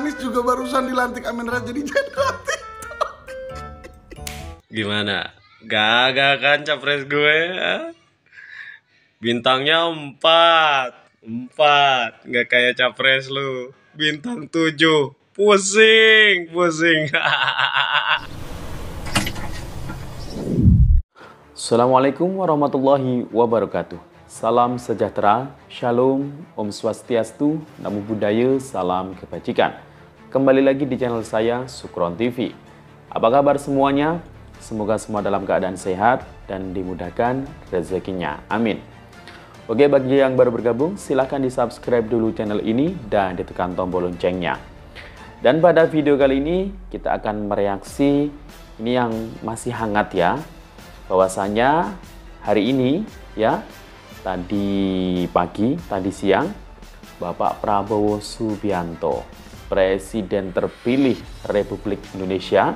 Anies juga barusan dilantik Amin Rais jadi jenderal TikTok. Gimana? Gagal kan capres gue? Bintangnya 4. Nggak kayak capres lu. Bintang 7. Pusing. Assalamualaikum warahmatullahi wabarakatuh. Salam sejahtera, shalom, om swastiastu, namo buddhaya, salam kebajikan. Kembali lagi di channel saya, Sukron TV. Apa kabar semuanya? Semoga semua dalam keadaan sehat dan dimudahkan rezekinya. Amin. Oke, bagi yang baru bergabung, silahkan di-subscribe dulu channel ini dan ditekan tombol loncengnya. Dan pada video kali ini, kita akan mereaksi ini yang masih hangat ya. Bahwasanya hari ini ya, tadi pagi, tadi siang, Bapak Prabowo Subianto, Presiden terpilih Republik Indonesia,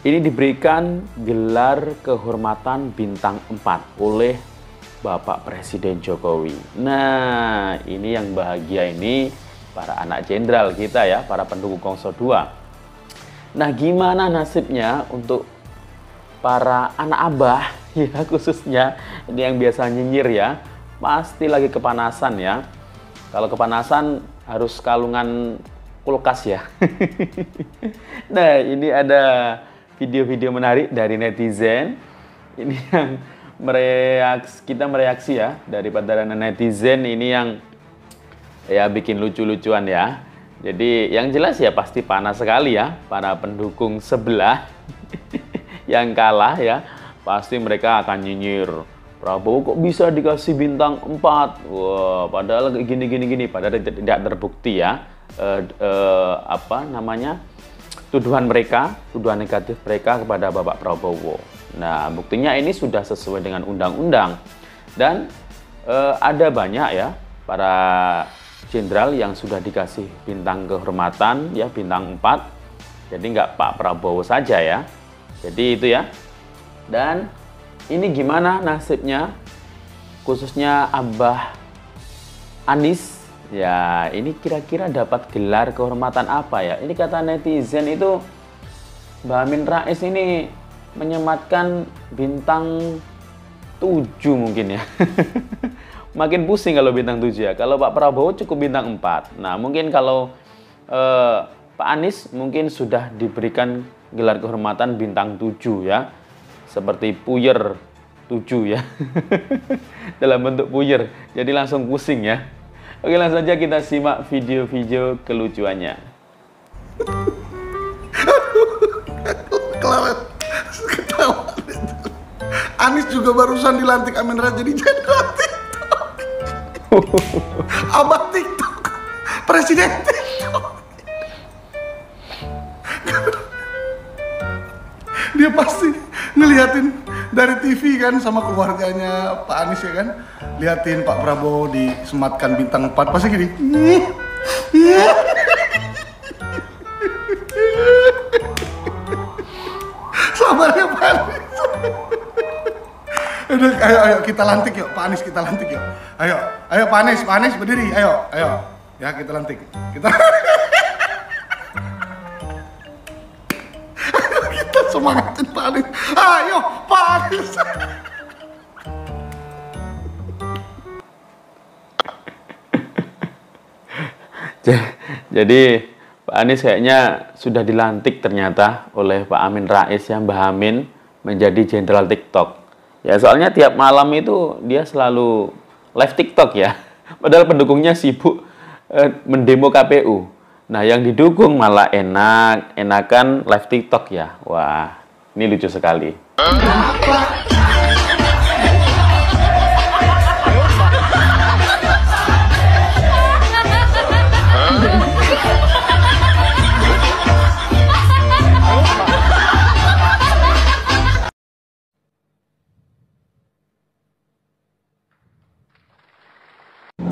ini diberikan gelar kehormatan bintang 4 oleh Bapak Presiden Jokowi. Nah, ini yang bahagia ini para anak jenderal kita ya, para pendukung Kongso 2. Nah, gimana nasibnya untuk para anak abah ya, khususnya ini yang biasa nyinyir ya, pasti lagi kepanasan ya. Kalau kepanasan harus kalungan kulkas ya. Nah, ini ada video-video menarik dari netizen. Ini yang kita mereaksi ya, daripada netizen ini yang ya bikin lucu-lucuan ya. Jadi yang jelas ya pasti panas sekali ya para pendukung sebelah. Yang kalah ya, pasti mereka akan nyinyir. Prabowo kok bisa dikasih bintang 4? Wah, padahal gini. Padahal tidak terbukti ya. Tuduhan negatif mereka kepada Bapak Prabowo. Nah, buktinya ini sudah sesuai dengan undang-undang. Dan ada banyak ya para jenderal yang sudah dikasih bintang kehormatan ya, bintang 4. Jadi nggak Pak Prabowo saja ya. Jadi itu ya. Dan ini gimana nasibnya khususnya Abah Anies ya, ini kira-kira dapat gelar kehormatan apa ya? Ini kata netizen itu Mbak Amin Rais ini menyematkan bintang 7 mungkin ya. Makin pusing kalau bintang 7 ya. Kalau Pak Prabowo cukup bintang 4. Nah, mungkin kalau Pak Anies mungkin sudah diberikan gelar kehormatan bintang 7 ya, seperti puyer 7 ya. Dalam bentuk puyer, jadi langsung pusing ya. Oke, langsung saja kita simak video-video kelucuannya. Ketawa. Anies juga barusan dilantik Amin Rais jadi jenderal TikTok. Abah TikTok, Presiden TikTok. Dia pasti ngeliatin dari TV kan sama keluarganya Pak Anies ya kan, liatin Pak Prabowo disematkan bintang 4 pasti gini. Sabarnya Pak Anies. Udah, ayo kita lantik yuk Pak Anies, kita lantik yuk. Ayo Pak Anies berdiri, ayo ya, kita lantik. Semangatin Pak Anies. Ayo Pak Anies. Jadi Pak Anies kayaknya sudah dilantik ternyata oleh Pak Amin Rais yang Mbah Amin menjadi jenderal TikTok. Ya, soalnya tiap malam itu dia selalu live TikTok ya. Padahal pendukungnya sibuk mendemo KPU. Nah, yang didukung malah enakan live TikTok ya. Wah, ini lucu sekali.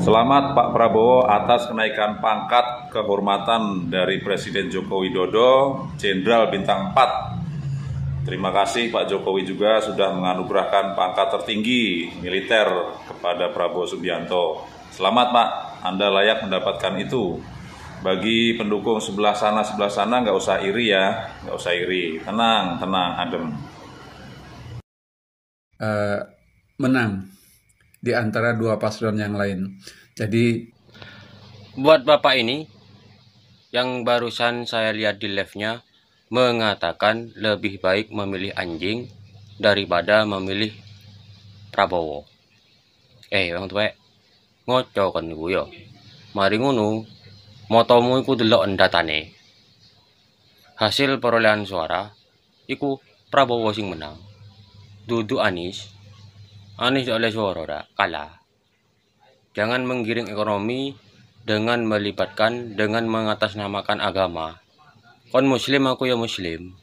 Selamat Pak Prabowo atas kenaikan pangkat kehormatan dari Presiden Joko Widodo, Jenderal Bintang 4. Terima kasih Pak Jokowi juga sudah menganugerahkan pangkat tertinggi militer kepada Prabowo Subianto. Selamat Pak, Anda layak mendapatkan itu. Bagi pendukung sebelah sana nggak usah iri ya, nggak usah iri, tenang, adem. Menang di antara dua paslon yang lain. Jadi buat Bapak ini yang barusan saya lihat di live-nya mengatakan lebih baik memilih anjing daripada memilih Prabowo. Bang tuwek, ngoco kan niku ya. Mari ngono, motomu iku delok datane. Hasil perolehan suara iku Prabowo sing menang. Dudu Anies oleh suara dak kalah. Jangan menggiring ekonomi dengan melibatkan, dengan mengatasnamakan agama. Kon muslim, aku ya muslim.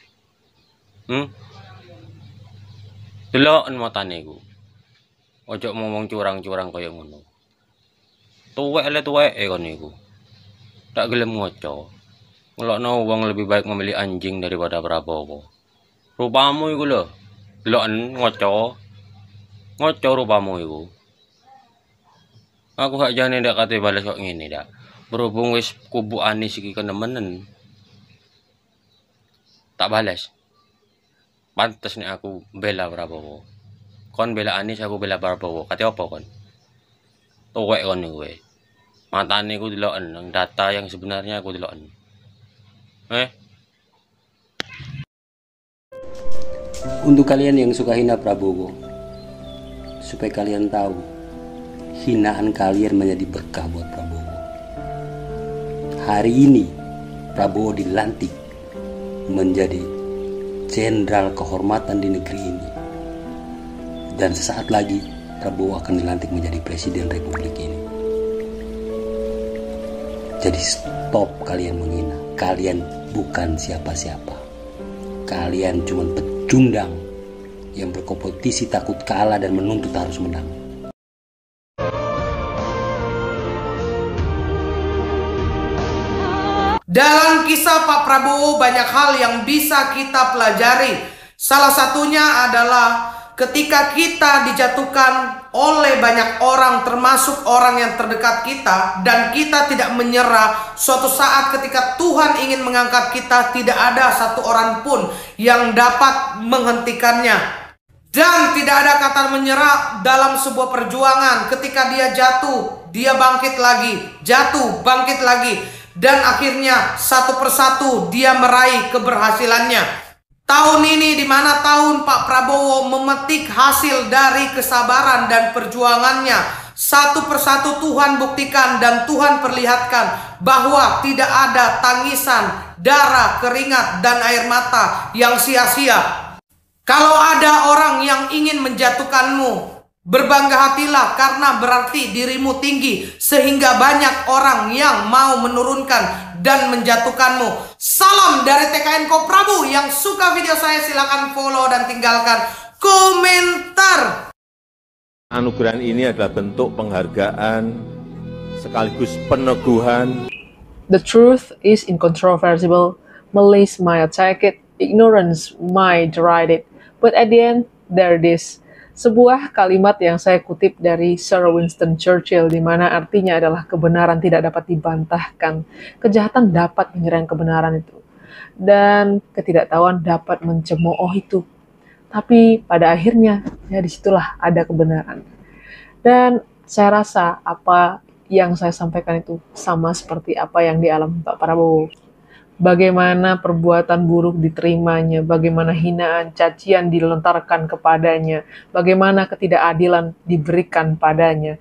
Deloken matane ku. Ojo ngomong curang-curang kaya ngono. Tuwek kon niku. Tak gelem ngoco. Ngelokno wong lebih baik memilih anjing daripada Prabowo. Rupamu iku lho. Deloken ngoco. Ngoco rupamu iku. Aku gak jane ndak kate balas kok ngene dak. Berhubung wis kubu Anies iki kenemenen. Tak balas. Pantes nek aku bela Prabowo. Kon bela Anies, aku bela Prabowo. Kate apa kon? Tuwek kon niku kowe. Matane ku deloken, nang data yang sebenarnya aku deloken. Untuk kalian yang suka hina Prabowo, supaya kalian tahu, hinaan kalian menjadi berkah buat Prabowo. Hari ini Prabowo dilantik menjadi jenderal kehormatan di negeri ini. Dan sesaat lagi Prabowo akan dilantik menjadi presiden Republik ini. Jadi stop kalian menghina. Kalian bukan siapa-siapa. Kalian cuma pecundang yang berkompetisi takut kalah dan menuntut harus menang. Dalam kisah Pak Prabowo banyak hal yang bisa kita pelajari. Salah satunya adalah ketika kita dijatuhkan oleh banyak orang, termasuk orang yang terdekat kita, dan kita tidak menyerah, suatu saat ketika Tuhan ingin mengangkat kita, tidak ada satu orang pun yang dapat menghentikannya. Dan tidak ada kata menyerah dalam sebuah perjuangan. Ketika dia jatuh, dia bangkit lagi, jatuh, bangkit lagi, dan akhirnya satu persatu dia meraih keberhasilannya. Tahun ini di mana tahun Pak Prabowo memetik hasil dari kesabaran dan perjuangannya. Satu persatu Tuhan buktikan dan Tuhan perlihatkan bahwa tidak ada tangisan, darah, keringat, dan air mata yang sia-sia. Kalau ada orang yang ingin menjatuhkanmu, berbangga hatilah karena berarti dirimu tinggi sehingga banyak orang yang mau menurunkan dan menjatuhkanmu. Salam dari TKN Koprabu. Yang suka video saya silakan follow dan tinggalkan komentar. Anugerah ini adalah bentuk penghargaan sekaligus peneguhan. The truth is incontrovertible. Malice might attack it, ignorance might deride it, but at the end there it is. Sebuah kalimat yang saya kutip dari Sir Winston Churchill, di mana artinya adalah kebenaran tidak dapat dibantahkan, kejahatan dapat menyerang kebenaran itu, dan ketidaktahuan dapat mencemooh itu. Tapi pada akhirnya, ya disitulah ada kebenaran. Dan saya rasa apa yang saya sampaikan itu sama seperti apa yang dialami Pak Prabowo. Bagaimana perbuatan buruk diterimanya, bagaimana hinaan, cacian dilontarkan kepadanya, bagaimana ketidakadilan diberikan padanya,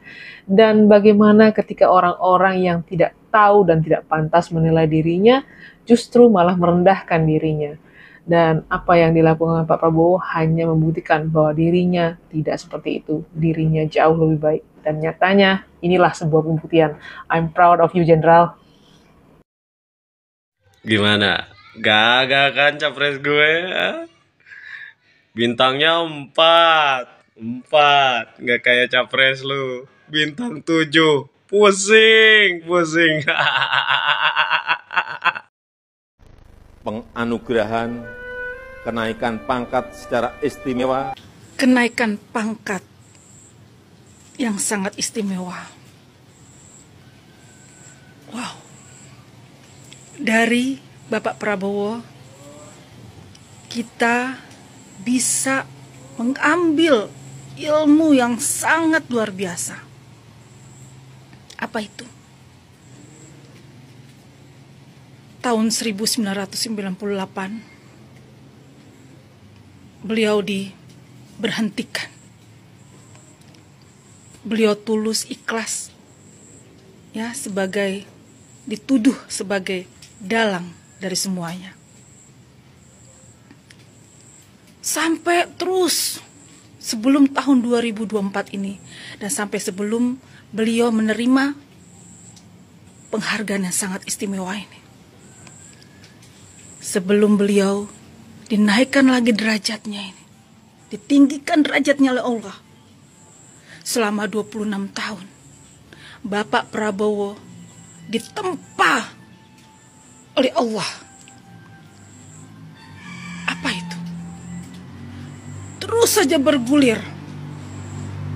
dan bagaimana ketika orang-orang yang tidak tahu dan tidak pantas menilai dirinya, justru malah merendahkan dirinya. Dan apa yang dilakukan Pak Prabowo hanya membuktikan bahwa dirinya tidak seperti itu, dirinya jauh lebih baik. Dan nyatanya, inilah sebuah pembuktian. I'm proud of you, General. Gimana? Gagah kan capres gue? Bintangnya 4. Nggak kayak capres lu. Bintang 7. Pusing. Penganugerahan kenaikan pangkat secara istimewa. Kenaikan pangkat yang sangat istimewa. Wow. dari Bapak Prabowo, kita bisa mengambil ilmu yang sangat luar biasa. Apa itu? Tahun 1998, beliau diberhentikan. Beliau tulus ikhlas, ya, dituduh sebagai dalang dari semuanya. Sampai terus sebelum tahun 2024 ini, dan sampai sebelum beliau menerima penghargaan yang sangat istimewa ini. Sebelum beliau dinaikkan lagi derajatnya ini, ditinggikan derajatnya oleh Allah. Selama 26 tahun, Bapak Prabowo ditempa oleh Allah. Apa itu? Terus saja bergulir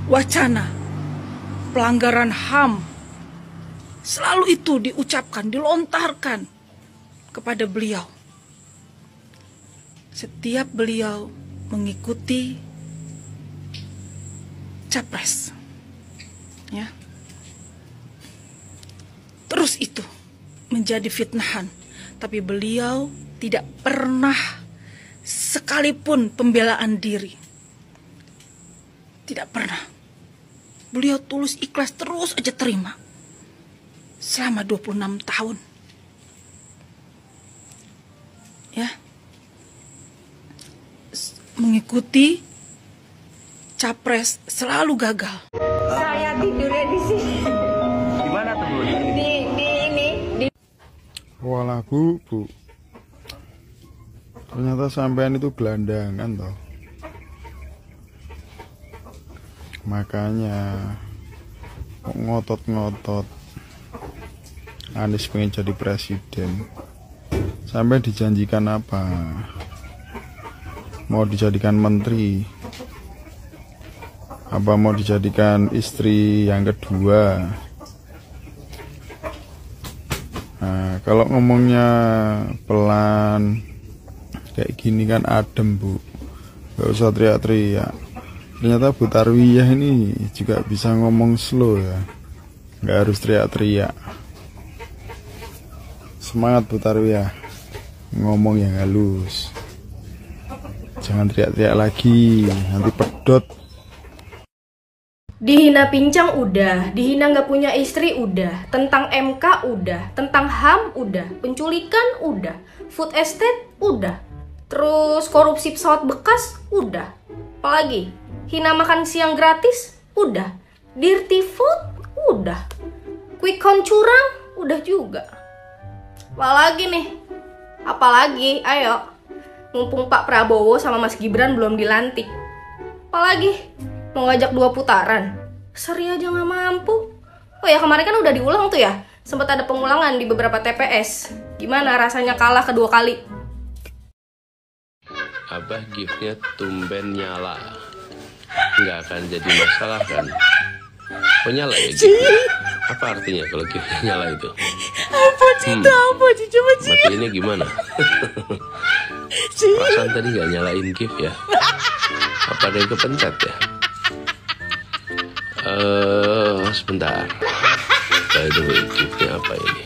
wacana pelanggaran HAM. Selalu itu diucapkan, dilontarkan kepada beliau. Setiap beliau mengikuti capres, ya, terus itu menjadi fitnahan. Tapi beliau tidak pernah sekalipun pembelaan diri, tidak pernah. Beliau tulus ikhlas, terus aja terima selama 26 tahun, ya, mengikuti capres selalu gagal. Saya tidurnya di sini. Gimana tuh Bu? Di Walah Bu. Ternyata sampean itu gelandangan toh. Makanya kok ngotot-ngotot Anies pengen jadi presiden. Sampai dijanjikan apa? Mau dijadikan menteri? Apa mau dijadikan istri yang kedua? Nah, kalau ngomongnya pelan kayak gini kan adem Bu, gak usah teriak-teriak. Ternyata Bu Tarwiyah ini juga bisa ngomong slow ya, gak harus teriak-teriak. Semangat Bu Tarwiyah, ngomong yang halus, jangan teriak-teriak lagi, nanti pedot. Dihina pincang udah, dihina nggak punya istri udah, tentang MK udah, tentang HAM udah, penculikan udah, food estate udah, terus korupsi pesawat bekas udah, apalagi hina makan siang gratis udah, dirty food udah, quick count curang udah juga. Apalagi nih? Apalagi? Ayo, mumpung Pak Prabowo sama Mas Gibran belum dilantik. Apalagi? Mau ngajak 2 putaran? Seri aja nggak mampu. Oh ya, kemarin kan udah diulang tuh ya. Sempat ada pengulangan di beberapa TPS. Gimana rasanya kalah kedua kali? Abah giftnya tumben nyala. Nggak akan jadi masalah kan? Oh nyala ya giftnya? Apa artinya kalau giftnya nyala itu? Apa Cita? Apa Cici? Coba Cici. Matiinnya gimana? Perasaan tadi nggak nyalain gift ya? Apa ada yang kepencet ya? Sebentar. By the way, giftnya apa ini?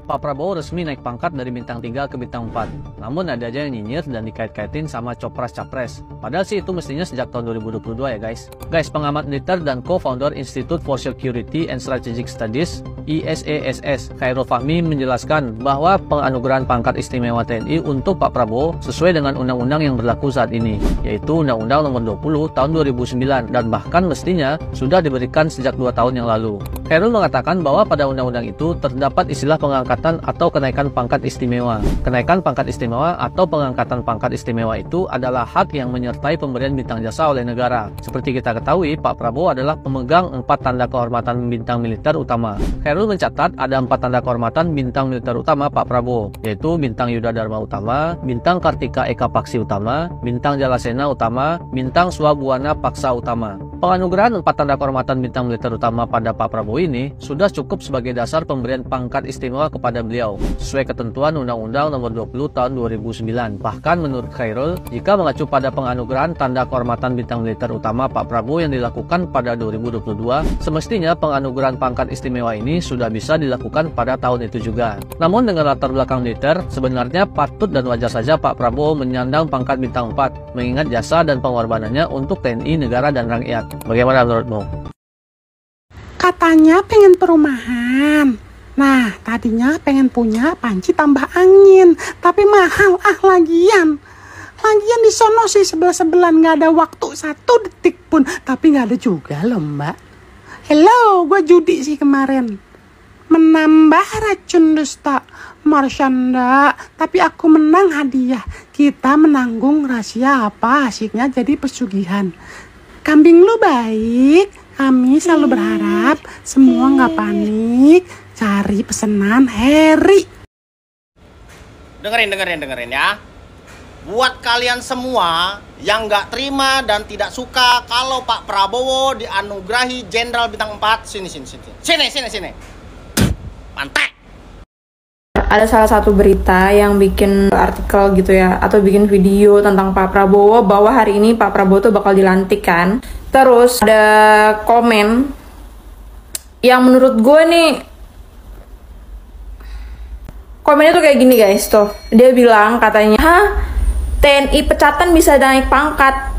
Pak Prabowo resmi naik pangkat dari bintang 3 ke bintang 4. Namun ada aja yang nyinyir dan dikait-kaitin sama copras-capres. Padahal sih itu mestinya sejak tahun 2022 ya guys. Guys, pengamat militer dan co-founder Institute for Security and Strategic Studies ISESS, Khairul Fahmi menjelaskan bahwa penganugerahan pangkat istimewa TNI untuk Pak Prabowo sesuai dengan undang-undang yang berlaku saat ini, yaitu Undang-Undang Nomor 20 Tahun 2009 dan bahkan mestinya sudah diberikan sejak 2 tahun yang lalu. Khairul mengatakan bahwa pada undang-undang itu terdapat istilah pengangkatan atau kenaikan pangkat istimewa. Kenaikan pangkat istimewa atau pengangkatan pangkat istimewa itu adalah hak yang menyertai pemberian bintang jasa oleh negara. Seperti kita ketahui, Pak Prabowo adalah pemegang 4 tanda kehormatan bintang militer utama. Khairul Khairul mencatat ada 4 tanda kehormatan bintang militer utama Pak Prabowo, yaitu Bintang Yuda Dharma Utama, Bintang Kartika Eka Paksi Utama, Bintang Jalasena Utama, Bintang Swabuana Paksa Utama. Penganugerahan 4 tanda kehormatan bintang militer utama pada Pak Prabowo ini sudah cukup sebagai dasar pemberian pangkat istimewa kepada beliau, sesuai ketentuan Undang-Undang Nomor 20 Tahun 2009. Bahkan menurut Khairul, jika mengacu pada penganugerahan tanda kehormatan bintang militer utama Pak Prabowo yang dilakukan pada 2022, semestinya penganugerahan pangkat istimewa ini sudah bisa dilakukan pada tahun itu juga. Namun dengan latar belakang militer, sebenarnya patut dan wajar saja Pak Prabowo menyandang pangkat bintang 4, mengingat jasa dan pengorbanannya untuk TNI, negara, dan rakyat. Bagaimana menurutmu? Katanya pengen perumahan. Nah, tadinya pengen punya panci tambah angin, tapi mahal lagian. Lagian di sono sih sebelah-sebelahan, nggak ada waktu 1 detik pun, tapi nggak ada juga loh mbak. Hello, gue judi sih kemarin. Menambah racun dusta, Marsyanda, tapi aku menang hadiah. Kita menanggung rahasia apa asiknya jadi pesugihan. Kambing lu baik, kami selalu berharap semua nggak panik, cari pesanan Harry. Dengerin ya. Buat kalian semua yang nggak terima dan tidak suka kalau Pak Prabowo dianugerahi Jenderal Bintang 4, sini. Pantai. Ada salah satu berita yang bikin artikel gitu ya, atau bikin video tentang Pak Prabowo, bahwa hari ini Pak Prabowo tuh bakal dilantik kan. Terus ada komen yang menurut gue nih, komennya tuh kayak gini guys, tuh. Dia bilang katanya, TNI pecatan bisa naik pangkat.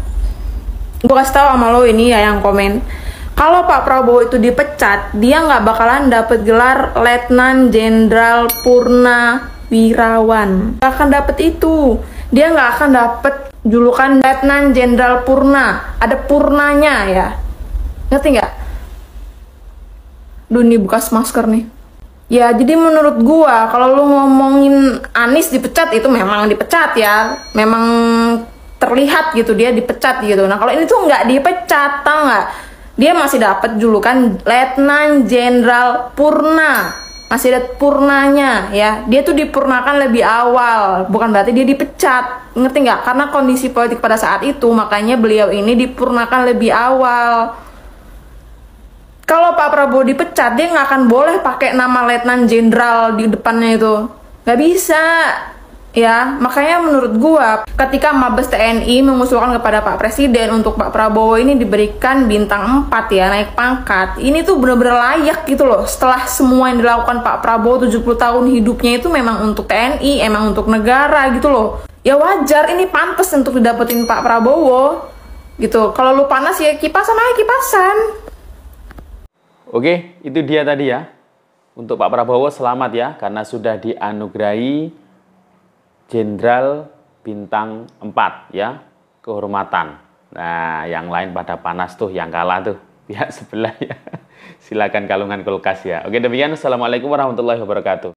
Gue kasih tau sama lo ini ya yang komen. Kalau Pak Prabowo itu dipecat, dia nggak bakalan dapet gelar Letnan Jenderal Purnawirawan. Nggak akan dapet itu. Dia nggak akan dapet julukan Letnan Jenderal Purna. Ada Purnanya ya. Ngerti nggak? Duh, ini bekas masker nih. Ya, jadi menurut gua, kalau lu ngomongin Anies dipecat, itu memang dipecat ya. Memang terlihat gitu dia dipecat gitu. Nah, kalau ini tuh nggak dipecat, tau nggak? Dia masih dapat julukan Letnan Jenderal Purna. Masih ada Purnanya ya. Dia tuh dipurnakan lebih awal, bukan berarti dia dipecat. Ngerti nggak? Karena kondisi politik pada saat itu, makanya beliau ini dipurnakan lebih awal. Kalau Pak Prabowo dipecat, dia nggak akan boleh pakai nama Letnan Jenderal di depannya itu. Nggak bisa. Ya, makanya menurut gua, ketika Mabes TNI mengusulkan kepada Pak Presiden untuk Pak Prabowo ini diberikan bintang 4 ya, naik pangkat, ini tuh bener-bener layak gitu loh. Setelah semua yang dilakukan Pak Prabowo 70 tahun hidupnya itu memang untuk TNI, emang untuk negara gitu loh. Ya wajar, ini pantas untuk didapetin Pak Prabowo gitu. Kalau lu panas ya kipasan aja kipasan. Oke, itu dia tadi ya. Untuk Pak Prabowo selamat ya, karena sudah dianugerahi Jenderal Bintang 4 ya, kehormatan. Nah, yang lain pada panas tuh, yang kalah tuh pihak sebelah ya. Silakan kalungan kulkas ya. Oke, demikian. Assalamualaikum warahmatullahi wabarakatuh.